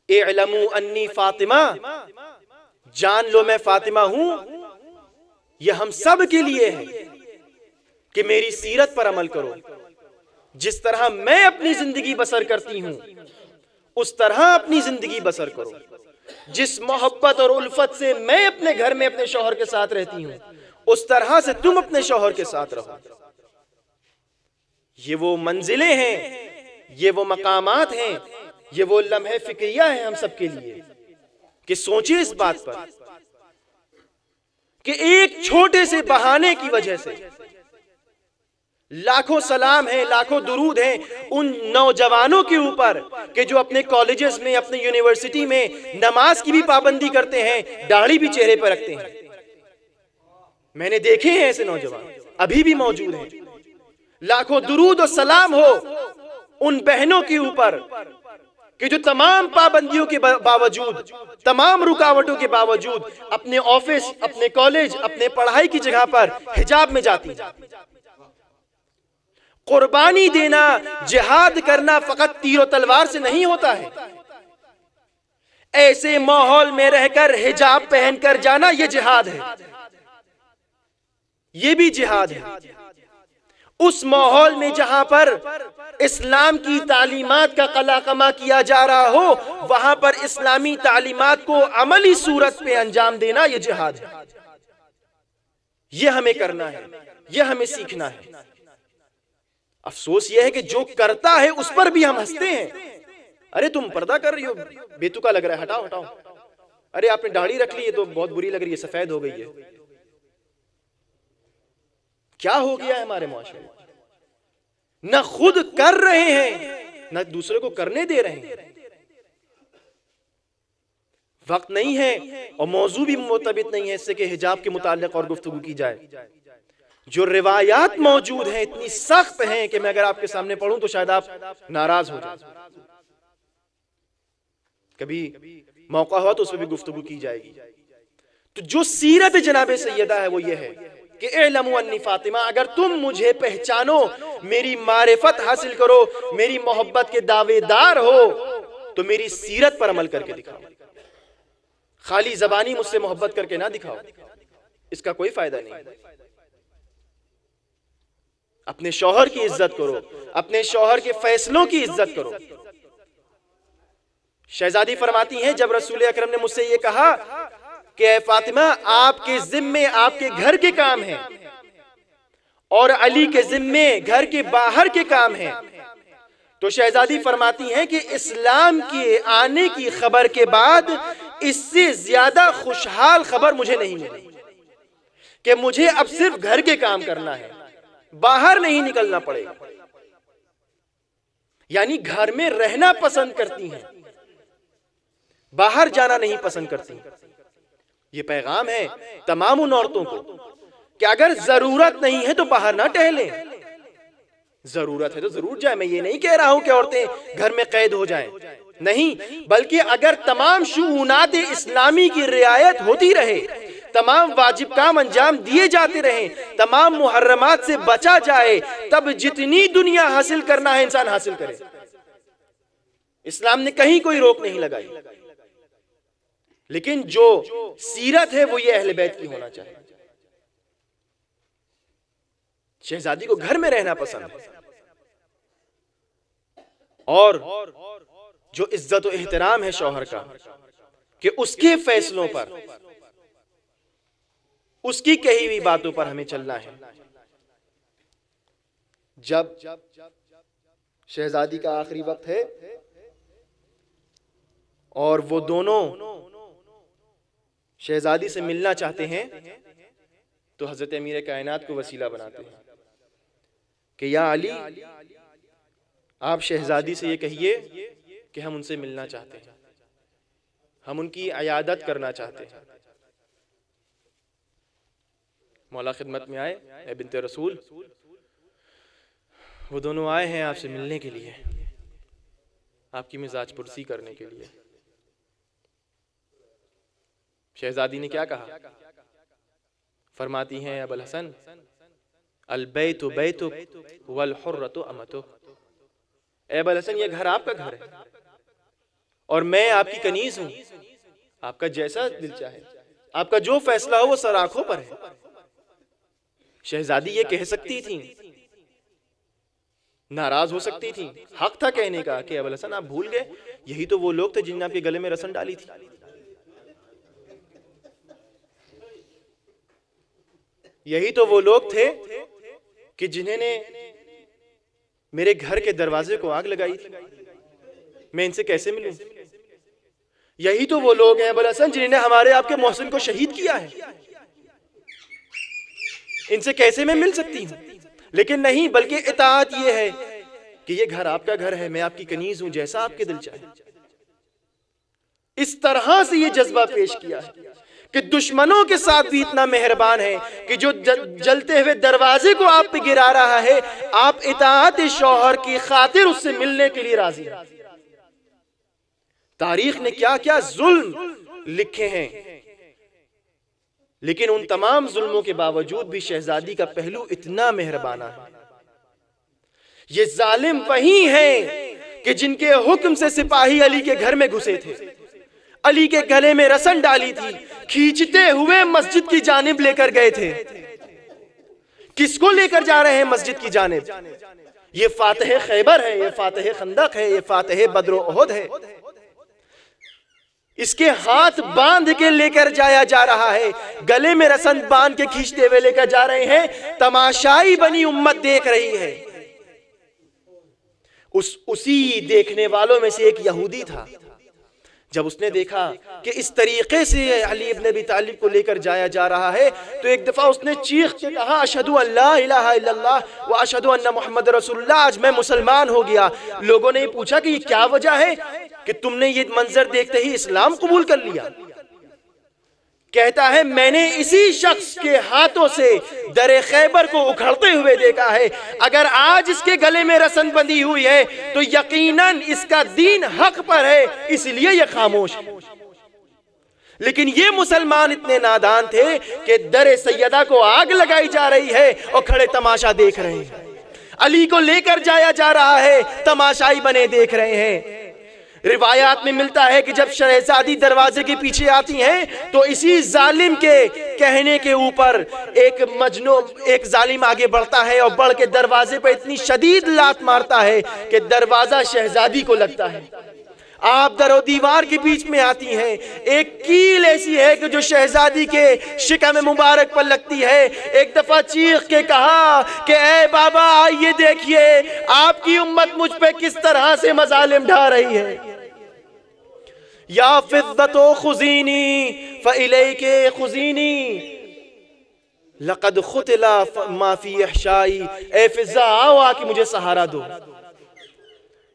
इअलमू अन्नी फातिमा, जान लो मैं फातिमा हूं। यह हम सब के लिए है कि मेरी सीरत पर अमल करो। जिस तरह मैं अपनी जिंदगी बसर करती हूं उस तरह अपनी जिंदगी बसर करो। जिस मोहब्बत और उल्फत से मैं अपने घर में अपने शौहर के साथ रहती हूं, उस तरह से तुम अपने शौहर के साथ रहो। ये वो मंजिलें हैं, ये वो मकामात हैं, ये वो लम्हे फिक्रिया है हम सबके लिए कि सोचिए इस बात पर कि एक छोटे से बहाने की वजह से लाखों सलाम हैं, लाखों दुरूद हैं उन नौजवानों के ऊपर कि जो अपने कॉलेजेस में, अपने यूनिवर्सिटी में नमाज की भी पाबंदी करते हैं, दाढ़ी भी चेहरे पर रखते हैं। मैंने देखे हैं ऐसे नौजवान, अभी भी मौजूद हैं। लाखों दुरूद और सलाम हो उन बहनों के ऊपर कि जो तमाम पाबंदियों के बावजूद, तमाम रुकावटों के बावजूद अपने ऑफिस, अपने कॉलेज, अपने पढ़ाई की जगह पर हिजाब में जाती हैं। कुर्बानी देना, जिहाद करना फकत तीर और तलवार से नहीं होता है। ऐसे माहौल में रहकर हिजाब पहनकर जाना यह जिहाद है, यह भी जिहाद है। उस माहौल में जहां पर इस्लाम की तालीमात का कलाकमा किया जा रहा हो, वहां पर इस्लामी तालीमात को अमली सूरत पे अंजाम देना यह जिहाद है। यह हमें करना है, यह हमें सीखना है। अफसोस यह है कि जो करता है उस पर भी हम हंसते हैं। अरे तुम पर्दा कर रही हो, बेतुका लग रहा है, हटाओ हटाओ। अरे आपने दाढ़ी रख ली है तो बहुत बुरी लग रही है, सफेद हो गई है। क्या हो गया है हमारे मुआशरे में? न खुद कर रहे हैं, न दूसरे को करने दे रहे हैं। वक्त नहीं है और मौजू भी मुतबित नहीं है इससे कि हिजाब के मुताल्लिक और गुफ्तगू की जाए। जो रिवायात मौजूद हैं इतनी सख्त हैं कि मैं अगर आपके सामने पढ़ूं तो शायद आप नाराज हो जाए। कभी मौका हुआ तो उस पर भी गुफ्तगू की जाएगी। तो जो सीरत जनाबे सैयदा है वो ये है कि इल्मु अन्नी फातिमा, अगर तुम मुझे पहचानो, मेरी मारिफत हासिल करो, मेरी मोहब्बत के दावेदार हो, तो मेरी सीरत पर अमल करके दिखाओ। खाली जबानी मुझसे मोहब्बत करके ना दिखाओ, इसका कोई फायदा नहीं। अपने शौहर की इज्जत करो, अपने शौहर के फैसलों की इज्जत करो। शहजादी फरमाती हैं, जब रसूल अकरम ने मुझसे ये कहा कि ऐ फातिमा, आपके जिम्मे आपके घर के काम हैं और अली के जिम्मे घर के बाहर के काम हैं, तो शहजादी फरमाती हैं कि इस्लाम के आने की खबर के बाद इससे ज्यादा खुशहाल खबर मुझे नहीं मिली कि मुझे अब सिर्फ घर के काम करना है, बाहर नहीं निकलना पड़ेगा। यानी घर में रहना पसंद करती हैं, बाहर जाना नहीं पसंद करती। ये पैगाम है तमाम उन औरतों को कि अगर जरूरत नहीं है तो बाहर ना टहलें, जरूरत है तो जरूर जाए। मैं ये नहीं कह रहा हूं कि औरतें घर में कैद हो जाएं, नहीं, बल्कि अगर तमाम शुऊनात इस्लामी की रियायत होती रहे, तमाम वाजिब काम अंजाम दिए जाते रहें, तमाम मुहर्रमात से बचा जाए, तब जितनी दुनिया हासिल करना है इंसान हासिल करे। इस्लाम ने कहीं कोई रोक नहीं लगाई। लेकिन जो सीरत है वो ये अहले बैत की होना चाहिए। शहजादी को घर में रहना पसंद है और जो इज्जत और एहतराम है शौहर का कि उसके फैसलों पर, उसकी कही हुई बातों पर हमें चलना है। जब शहजादी का आखिरी वक्त है और वो दोनों शहजादी से मिलना चाहते हैं, तो हजरत अमीर कायनात को वसीला बनाते हैं कि या अली, आप शहजादी से ये कहिए कि हम उनसे मिलना चाहते हैं, हम उनकी अयादत करना चाहते हैं। मौला खिदमत में आए, ए बिन्ते रसूल, वो दोनों आए हैं आपसे मिलने के लिए, आपकी मिजाज पुरसी करने के लिए। शहजादी ने क्या कहा? फरमाती हैं, अबुल हसन, अल बैतु बैतुक वल हुर्रतु अमतुक। ए अबुल हसन, ये घर आपका घर है और मैं आपकी कनीज हूं। आपका जैसा दिल चाहे, आपका जो फैसला हो वो सर आंखों पर है। शहजादी ये कह सकती थी, नाराज हो सकती थी, हक था कहने का कि अबुल हसन आप भूल गए, यही तो वो लोग थे जिन्होंने आपके गले में रसन डाली थी। यही तो वो लोग थे कि जिन्होंने मेरे घर के दरवाजे को आग लगाई थी। मैं इनसे कैसे मिलूं? यही तो वो लोग हैं अबुल हसन जिन्होंने हमारे आपके मोहसिन को शहीद किया है। इनसे कैसे मैं मिल सकती हूं? लेकिन नहीं, बल्कि इताअत ये है कि ये घर आपका घर है, मैं आपकी कनीज हूं, जैसा आपके दिल चाहे। इस तरह से ये जज्बा पेश किया है कि दुश्मनों के साथ भी इतना मेहरबान है कि जो जलते हुए दरवाजे को आप पे गिरा रहा है, आप इताअत शौहर की खातिर उससे मिलने के लिए राजी हैं। तारीख ने क्या क्या जुल्म लिखे हैं, लेकिन उन तमाम जुल्मों के बावजूद भी शहजादी का पहलू इतना मेहरबाना है। ये जालिम वही हैं कि जिनके हुक्म से सिपाही अली के घर में घुसे थे, अली के गले में रसन डाली थी, खींचते हुए मस्जिद की जानिब लेकर गए थे। किसको लेकर जा रहे हैं मस्जिद की जानिब? ये फातह खैबर है, ये फातह खंदक है, ये फातह बद्र उहद है। इसके हाथ बांध के लेकर जाया जा रहा है, गले में रसन बांध के खींचते हुए लेकर जा रहे हैं। तमाशाई बनी उम्मत देख रही है। उसी देखने वालों में से एक यहूदी था। जब उसने देखा कि इस तरीके से अली इब्न अबी तालिब को लेकर जाया जा रहा है, तो एक दफा उसने चीख के कहा, अशहदु अल्ला इलाहा इल्लल्लाह व अशहदु अन्ना मुहम्मद रसूलुल्लाह, आज मैं मुसलमान हो गया। लोगों ने पूछा कि ये क्या वजह है कि तुमने ये मंजर देखते ही इस्लाम कबूल कर लिया? कहता है, मैंने इसी शख्स के हाथों से दरे खैबर को उखड़ते हुए देखा है। अगर आज इसके गले में रसन बंधी हुई है तो यकीनन इसका दीन हक पर है, इसलिए यह खामोश है। लेकिन ये मुसलमान इतने नादान थे कि दरे सैयदा को आग लगाई जा रही है और खड़े तमाशा देख रहे हैं। अली को लेकर जाया जा रहा है, तमाशाई बने देख रहे हैं। रिवायात में मिलता है कि जब शहजादी दरवाजे के पीछे आती हैं तो इसी जालिम के कहने के ऊपर एक जालिम आगे बढ़ता है और बढ़ के दरवाजे पर इतनी शदीद लात मारता है कि दरवाजा शहजादी को लगता है। आप दरो दीवार के बीच में आती हैं, एक कील ऐसी है कि जो शहजादी के शिकम मुबारक पर लगती है। एक दफा चीख के कहा कि ए बाबा, आइए देखिए आपकी उम्मत मुझ पे किस तरह से मजालिम ढा रही है। या फिद्दतो खुजीनी फइलैके खुजीनी लक़द खुतिला मा फी अहशाई, ए फिज़ा आओ आके मुझे सहारा दो।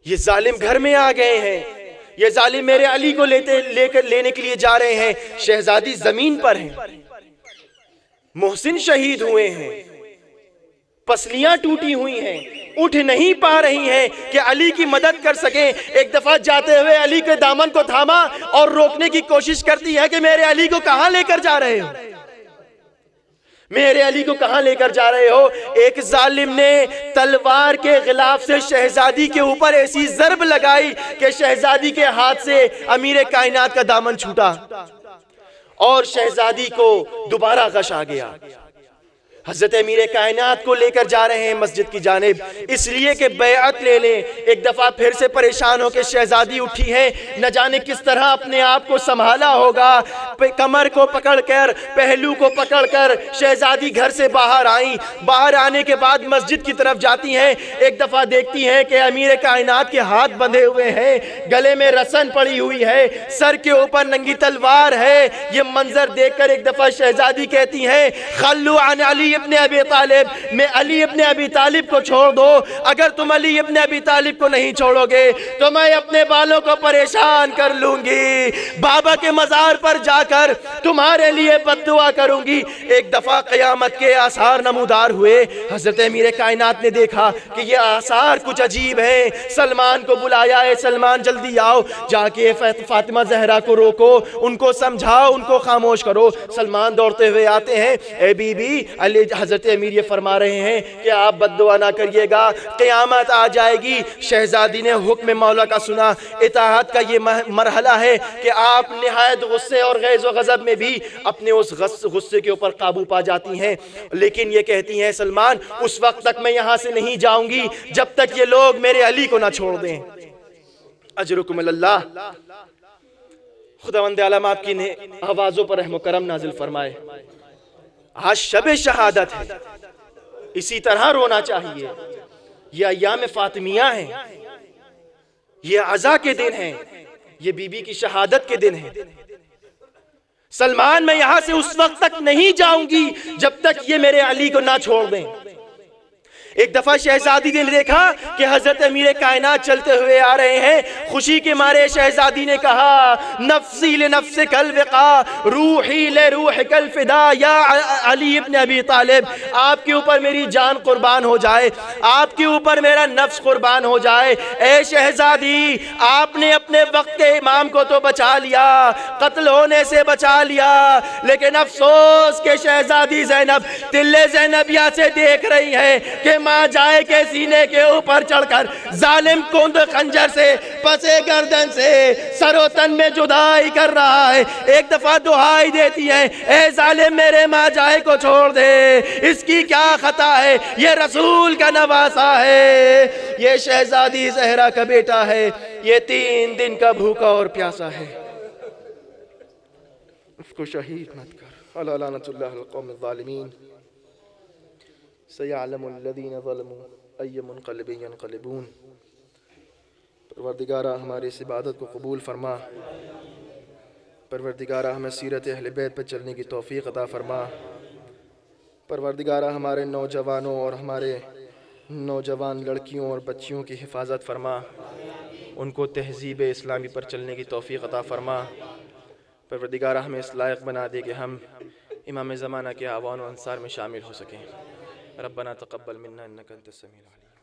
ये जालिम घर में आ गए हैं, ये जालिम मेरे अली को लेने के लिए जा रहे हैं। शहजादी जमीन पर है, मोहसिन शहीद हुए हैं, पसलियां टूटी हुई हैं, उठ नहीं पा रही हैं कि अली की मदद कर सके। एक दफा जाते हुए अली के दामन को थामा और रोकने की कोशिश करती है कि मेरे अली को कहां लेकर जा रहे हो, मेरे अली को कहां लेकर जा रहे हो। एक जालिम ने तलवार के गिलाफ से शहजादी के ऊपर ऐसी जरब लगाई कि शहजादी के हाथ से अमीर कायनात का दामन छूटा और शहजादी को दोबारा गश आ गया। हजरत अमीर कायनात को लेकर जा रहे हैं मस्जिद की जानिब, इसलिए कि बैअत ले लें। एक दफा फिर से परेशान होकर शहजादी उठी है, न जाने किस तरह अपने आप को संभाला होगा। कमर को पकड़कर, पहलू को पकड़कर शहजादी घर से बाहर आई। बाहर आने के बाद मस्जिद की तरफ जाती हैं। एक दफा देखती हैं कि अमीर कायनात के हाथ बंधे हुए हैं, गले में रसन पड़ी हुई है, सर के ऊपर नंगी तलवार है। ये मंजर देखकर एक दफा शहजादी कहती हैं, खल्लू अन अली इब्न अबी तालिब, मैं अली इब्न अबी तालिब को छोड़ दो। अगर तुम अली इब्न अबी तालिब को नहीं छोड़ोगे तो मैं अपने बालों को परेशान कर लूंगी, बाबा के मजार पर जाकर तुम्हारे लिए बद्दुआ करूंगी। एक दफा क़यामत के आसार नमूदार हुए। हजरत अमीर कायनात ने देखा कि ये आसार कुछ अजीब है। सलमान को बुलाया है, सलमान जल्दी आओ, जाके फातिमा जहरा को रोको, उनको समझाओ, उनको खामोश करो। सलमान दौड़ते हुए आते हैं, ए बीबी अली, हजरत अमीर ये फरमा रहे हैं कि आप बद्दुआ ना करिएगा, क़यामत आ जाएगी। शहजादी ने हुक्म मौला का सुना। इताअत का ये मरहला है कि आप निहायत गुस्से और गैज़ और गज़ब में भी अपने उस गुस्से के ऊपर काबू पा जाती हैं। लेकिन ये कहती हैं, सलमान उस वक्त तक मैं यहाँ से नहीं जाऊंगी जब तक ये लोग मेरे अली को ना छोड़ दें। अजरुकुम अल्लाह। खुदावंद आलम आपकी आवाज़ों पर रहम करम नाजिल फरमाए। आज शब शहादत है, इसी तरह रोना चाहिए। ये अय्याम फातिमिया है, ये अज़ा के दिन हैं, ये बीबी की शहादत के दिन हैं। सलमान, मैं यहां से उस वक्त तक नहीं जाऊंगी जब तक ये मेरे अली को ना छोड़ दें। एक दफा शहजादी ने देखा कि हजरत अमीर कायनात चलते हुए आ रहे हैं। खुशी के मारे शहजादी ने कहा, नफ्सी ले नफ्से कल विका, रूही ले रूह कल फिदा, या अली इब्न अबी तालिब, आपके ऊपर मेरी जान कुर्बान हो जाए, आपके ऊपर मेरा नफ्स कुर्बान हो जाए। ए शहजादी, आपने अपने वक्त के इमाम को तो बचा लिया, कत्ल होने से बचा लिया, लेकिन अफसोस के शहजादी ज़ैनब तिल्ले ज़ैनबिया से देख रही है कि मां जाए के सीने के ऊपर चढ़कर जालिम कुंद खंजर से पसे गर्दन से सरोतन में जुदाई कर रहा है। एक दफा दुहाई देती है, ए जालिम मेरे मां जाए को छोड़ दे, इसकी क्या खता है, ये रसूल का नवासा है, ये शहजादी ज़हरा का बेटा है, ये 3 दिन का भूखा और प्यासा है, उसको शहीद मत कर। अला लानतुल्लाह अल कौमिज़ ज़ालिमीन। सयअलमुल्लज़ीना ज़लमू अय्य मुनक़लिबिन यनक़लिबून। परवरदिगारा हमारी इस इबादत को कबूल फरमा। परवरदिगारा हमें सीरत अहले बैत पर चलने की तौफ़ीक़ अता फरमा। परवरदिगारा हमारे नौजवानों और हमारे नौजवान लड़कियों और बच्चियों की हिफाजत फरमा, उनको तहज़ीब इस्लामी पर चलने की तौफ़ीक़ अता फरमा। परवरदिगारा हमें इस लायक बना दे कि हम इमाम ज़माना के आवान व अंसार में शामिल हो सकें। रब्बना तक़ब्बल मिन्ना इन्नका अंतस समीउल अलीम।